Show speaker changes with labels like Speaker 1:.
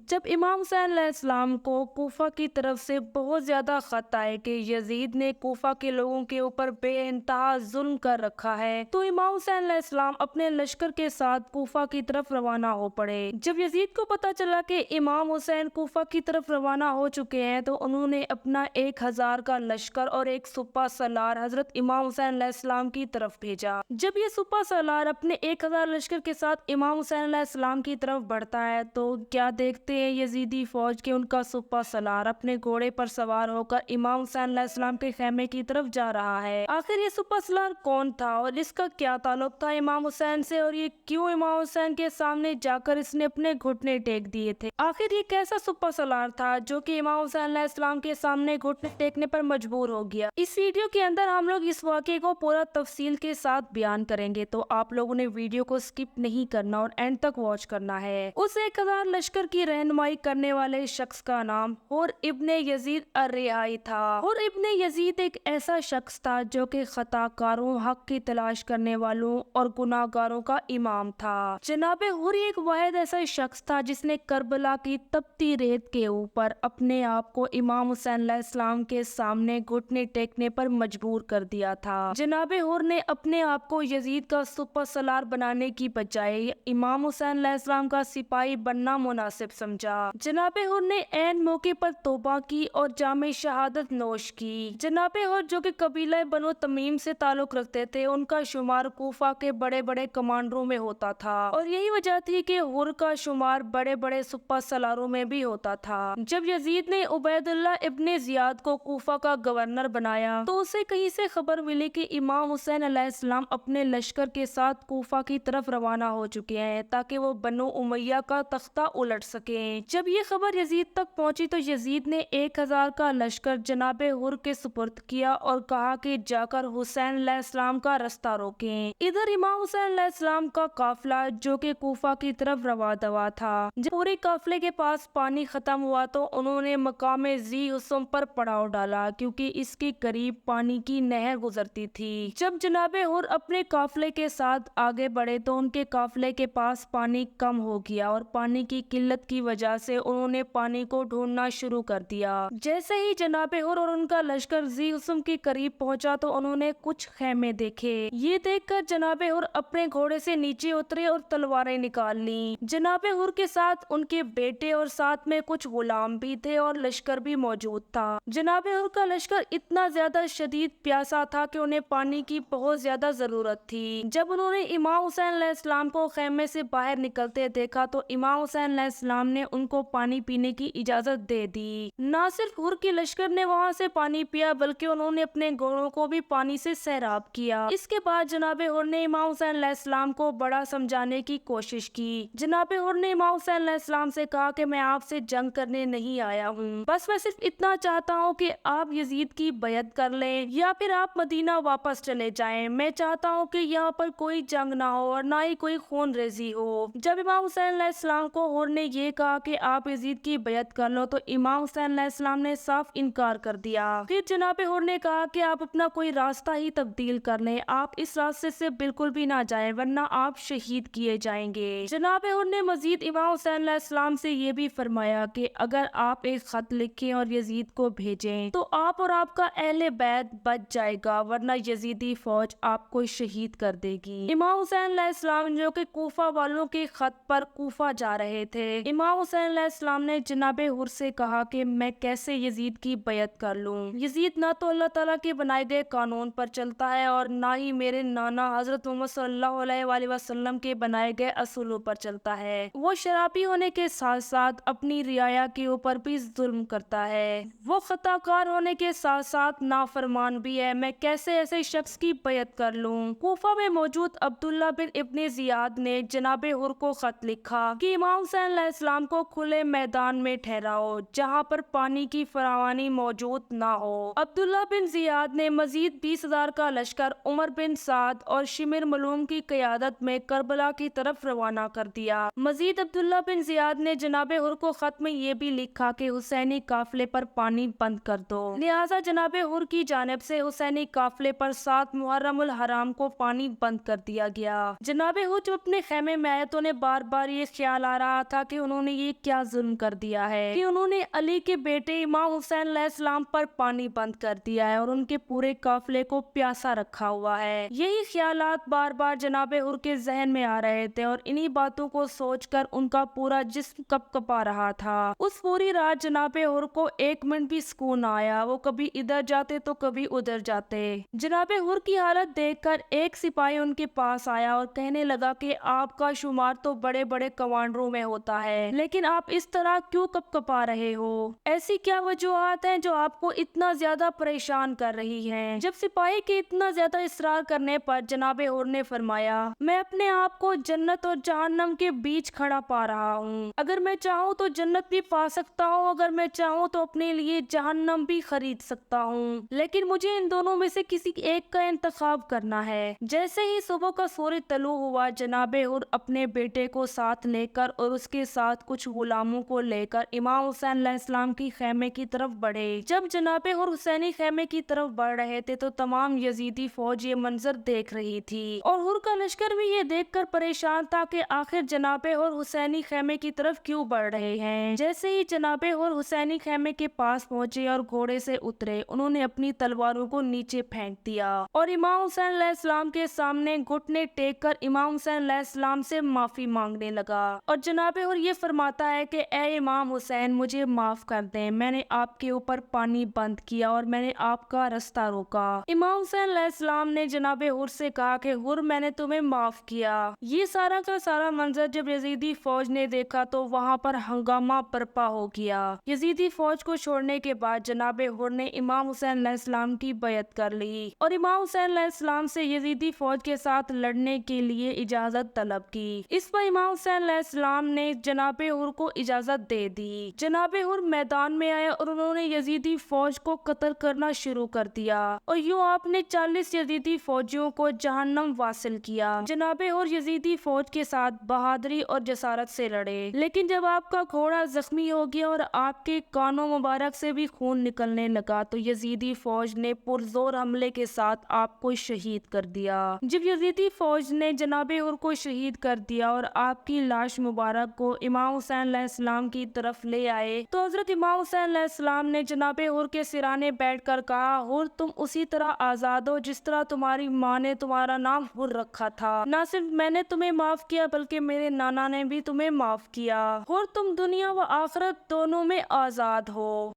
Speaker 1: جب امام حسین علیہ السلام کو کوفہ کی طرف سے بہت زیادہ خط آئے کہ یزید نے کوفہ کے لوگوں کے اوپر بے انتہا ظلم کر رکھا ہے، تو امام حسین علیہ السلام اپنے لشکر کے ساتھ کوفہ کی طرف روانہ ہو پڑے۔ جب یزید کو پتا چلا کہ امام حسین کوفہ کی طرف روانہ ہو چکے ہیں تو انہوں نے اپنا 1000 کا لشکر اور ایک سپہ سالار حضرت امام حسین علیہ السلام کی طرف بھیجا۔ جب یہ سپہ سالار اپنے 1000 لشکر کے ساتھ امام حسین علیہ السلام کی طرف بڑھتا ہے تو کیا دیکھتے ہیں یزیدی فوج کے ان کا سپہ سالار اپنے گھوڑے پر سوار ہو کر امام حسین علیہ السلام کے خیمے کی طرف جا رہا ہے۔ آخر یہ سپہ سالار کون تھا اور اس کا کیا تعلق تھا امام حسین سے، اور یہ کیوں امام حسین کے سامنے جا کر اس نے اپنے گھٹنے ٹیک دیے تھے؟ آخر یہ کیسا سپہ سالار تھا جو کہ امام حسین علیہ السلام کے سامنے گھٹنے ٹیکنے پر مجبور ہو گیا؟ اس ویڈیو کے اندر ہم لوگ اس واقعے کو پورا تفصیل کے ساتھ بیان کریں گے، تو آپ لوگوں نے ویڈیو کو سکپ نہیں کرنا اور اینڈ تک واچ کرنا ہے۔ اس 1000 لشکر کی رہنمائی کرنے والے شخص کا نام حر ابن یزید الرہائی تھا۔ حر ابن یزید ایک ایسا شخص تھا جو کہ خطا کاروں، حق کی تلاش کرنے والوں اور گناہ گاروں کا امام تھا۔ جناب حر ایک واحد ایسا شخص تھا جس نے کربلا کی تپتی ریت کے اوپر اپنے آپ کو امام حسین علیہ السلام کے سامنے گھٹنے ٹیکنے پر مجبور کر دیا تھا۔ جناب حر نے اپنے آپ کو یزید کا سپہ سالار بنانے کی بجائے امام حسین علیہ السلام کا سپاہی بننا مناسب سمجھا۔ جناب حر نے عین موقع پر توبہ کی اور جام شہادت نوش کی۔ جناب حر جو کہ قبیلہ بنو تمیم سے تعلق رکھتے تھے، ان کا شمار کوفہ کے بڑے بڑے کمانڈروں میں ہوتا تھا، اور یہی وجہ تھی کہ حر کا شمار بڑے بڑے سپہ سالاروں میں بھی ہوتا تھا۔ جب یزید نے عبید اللہ ابن زیاد کو کوفہ کا گورنر بنایا تو اسے کہیں سے خبر ملی کہ امام حسین علیہ السلام اپنے لشکر کے ساتھ کوفہ کی طرف روانہ ہو چکے ہیں تاکہ وہ بنو امیہ کا تختہ الٹ سکیں۔ جب یہ خبر یزید تک پہنچی تو یزید نے 1000 کا لشکر جناب حر کے سپرد کیا اور کہا کہ جا کر حسین علیہ السلام کا رستہ روکیں۔ ادھر امام حسین علیہ السلام کا قافلہ جو کہ کوفہ کی طرف رواں دوا تھا، جب پورے قافلے کے پاس پانی ختم ہوا تو انہوں نے مقام ذی حسم پر پڑاؤ ڈالا کیونکہ اس کے قریب پانی کی نہر گزرتی تھی۔ جب جناب حر اپنے قافلے کے ساتھ آگے بڑھے تو ان کے قافلے کے پاس پانی کم ہو گیا اور پانی کی قلت کی وجہ سے انہوں نے پانی کو ڈھونڈنا شروع کر دیا۔ جیسے ہی جناب حر اور ان کا لشکر ذی حسم کے قریب پہنچا تو انہوں نے کچھ خیمے دیکھے۔ یہ دیکھ کر جناب حر اپنے گھوڑے سے نیچے اترے اور تلواریں نکال لیں۔ جناب حر کے ساتھ ان کے بیٹے اور ساتھ میں کچھ غلام بھی تھے اور لشکر بھی موجود تھا۔ جناب حر کا لشکر اتنا زیادہ شدید پیاسا تھا کہ انہیں پانی کی بہت زیادہ ضرورت تھی۔ جب انہوں نے امام حسین علیہ السلام کو خیمے سے باہر نکلتے دیکھا تو امام حسین علیہ السلام نے ان کو پانی پینے کی اجازت دے دی۔ نہ صرف حر کے لشکر نے وہاں سے پانی پیا بلکہ انہوں نے اپنے گھوڑوں کو بھی پانی سے سیراب کیا۔ اس کے بعد جناب حر نے امام حسین علیہ السلام کو بڑا سمجھانے کی کوشش کی۔ جناب حر نے امام حسین علیہ السلام سے کہا کہ میں آپ سے جنگ کرنے نہیں آیا ہوں، بس میں صرف اتنا چاہتا ہوں کہ آپ یزید کی بیعت کر لیں یا پھر آپ مدینہ واپس چلے جائیں۔ میں چاہتا ہوں کہ یہاں پر کوئی جنگ نہ ہو اور نہ ہی کوئی خون ریزی ہو۔ جب امام حسین علیہ السلام کو حر نے یہ کہا کہ آپ یزید کی بیعت کر لو تو امام حسین علیہ السلام نے صاف انکار کر دیا۔ پھر جناب حر نے کہا کہ آپ اپنا کوئی راستہ ہی تبدیل کر لیں، آپ اس راستے سے بالکل بھی نہ جائیں ورنہ آپ شہید کیے جائیں گے۔ جناب حر نے مزید امام حسین علیہ السلام سے یہ بھی فرمایا کہ اگر آپ ایک خط لکھیں اور یزید کو بھیجیں تو آپ اور آپ کا اہل بیت بچ جائے گا ورنہ یزیدی فوج آپ کو شہید کر دے گی۔ امام حسین علیہ السلام جو کہ کوفہ والوں کے خط پر کوفہ جا رہے تھے، امام حسین علیہ السلام نے جناب حر سے کہا کہ میں کیسے یزید کی بیعت کر لوں؟ یزید نہ تو اللہ تعالیٰ کے بنائے گئے قانون پر چلتا ہے اور نہ ہی میرے نانا حضرت محمد صلی اللہ علیہ وآلہ وسلم کے بنائے گئے اصولوں پر چلتا ہے۔ وہ شرابی ہونے کے ساتھ ساتھ اپنی رعایا کے اوپر بھی ظلم کرتا ہے، وہ خطا کار ہونے کے ساتھ ساتھ نافرمان بھی ہے، میں کیسے ایسے شخص کی بیعت کر لوں؟ کوفہ میں موجود عبداللہ بن ابن زیاد نے جناب حر کو خط لکھا کہ امام حسین علیہ السلام کو کھلے میدان میں ٹھہراؤ جہاں پر پانی کی فراوانی موجود نہ ہو۔ عبداللہ بن زیاد نے مزید 20,000 کا لشکر عمر بن سعد اور شمر ملوم کی قیادت میں کربلا کی طرف روانہ کر دیا۔ مزید عبداللہ بن زیاد نے جناب حر کو خط میں یہ بھی لکھا کہ حسینی قافلے پر پانی بند کر دو، لہٰذا جناب حر کی جانب سے حسینی قافلے پر 7 محرم الحرام کو پانی بند کر دیا گیا۔ جناب حر جب اپنے خیمے میں آئے تو انہیں بار بار یہ خیال آ رہا تھا کہ انہوں نے یہ کیا ظلم کر دیا ہے کہ انہوں نے علی کے بیٹے امام حسین علیہ السلام پر پانی بند کر دیا ہے اور ان کے پورے قافلے کو پیاسا رکھا ہوا ہے۔ یہی خیالات بار بار جناب حر کے ذہن میں آ رہے تھے اور انہی باتوں کو سوچ کر ان کا پورا جسم کپ کپا رہا تھا۔ اس پوری رات جناب حر کو ایک منٹ بھی سکون نہ آیا، وہ کبھی ادھر جاتے تو کبھی ادھر جاتے۔ جناب حر کی حالت دیکھ کر ایک سپاہی ان کے پاس آیا اور کہنے لگا کہ آپ کا شمار تو بڑے بڑے کمانڈروں میں ہوتا ہے، لیکن آپ اس طرح کیوں کپ کپا رہے ہو؟ ایسی کیا وجوہات ہیں جو آپ کو اتنا زیادہ پریشان کر رہی ہیں؟ جب سپاہی کے اتنا زیادہ اصرار کرنے پر جناب حر نے فرمایا، میں اپنے آپ کو جنت اور جہنم کے بیچ کھڑا پا رہا ہوں۔ اگر میں چاہوں تو جنت بھی پا سکتا ہوں، اگر میں چاہوں تو اپنے لیے جہنم بھی خرید سکتا ہوں، لیکن مجھے ان دونوں میں سے کسی ایک کا انتخاب کرنا ہے۔ جیسے ہی صبح کا سورج طلوع ہوا، جناب حر اپنے بیٹے کو ساتھ لے کر اور اس کے ساتھ کچھ غلاموں کو لے کر امام حسین علیہ السلام کی خیمے کی طرف بڑھے۔ جب جناب حر حسینی خیمے کی طرف بڑھ رہے تھے تو تمام یزیدی فوج یہ منظر دیکھ رہی تھی اور حر کا لشکر بھی یہ دیکھ کر پریشان تھا کہ آخر جناب حر حسینی خیمے کی طرف کیوں بڑھ رہے ہیں۔ جیسے ہی جناب حر حسینی خیمے کے پاس پہنچے اور گھوڑے سے اترے، انہوں نے اپنی تلواروں کو نیچے پھینک دیا اور امام حسین علیہ السلام کے سامنے گھٹنے ٹیک کر امام حسین علیہ السلام سے معافی مانگنے لگا اور جناب حر یہ فرماتا ہے کہ اے امام حسین، مجھے معاف کر دیں، میں نے آپ کے اوپر پانی بند کیا اور میں نے آپ کا رستہ روکا۔ امام حسین علیہ السلام نے جناب حر سے کہا کہ حر، میں نے تمہیں معاف کیا۔ یہ سارا کا سارا منظر جب یزیدی فوج نے دیکھا تو وہاں پر ہنگامہ برپا ہو گیا۔ یزیدی فوج کو چھوڑنے کے بعد جناب حر نے امام حسین علیہ السلام کی بیعت کر لی اور امام حسین علیہ السلام سے یزیدی فوج کے ساتھ لڑنے کے لیے اجازت طلب کی۔ اس پر امام حسین علیہ السلام نے جناب حر کو اجازت دے دی۔ جناب حر میدان میں آئے اور انہوں نے یزیدی فوج کو قتل کرنا شروع کر دیا اور یوں آپ نے 40 یزیدی فوجیوں کو جہنم واصل کیا۔ جناب حر یزیدی فوج کے ساتھ بہادری اور جسارت سے لڑے، لیکن جب آپ کا گھوڑا زخمی ہو گیا اور آپ کے کانوں مبارک سے بھی خون نکلنے لگا تو یزیدی فوج نے پرزور حملے کے ساتھ آپ کو شہید کر دیا۔ جب یزیدی فوج نے جناب حر کو شہید کر دیا اور آپ کی لاش مبارک کو امام حسین علیہ السلام کی طرف لے آئے تو حضرت امام حسین علیہ السلام نے جناب حر کے سرانے بیٹھ کر کہا، حر، تم اسی طرح آزاد ہو جس طرح تمہاری ماں نے تمہارا نام حر رکھا تھا۔ نہ صرف میں نے تمہیں معاف کیا بلکہ میرے نانا نے بھی تمہیں معاف کیا۔ حر، تم دنیا و آخرت دونوں میں آزاد ہو۔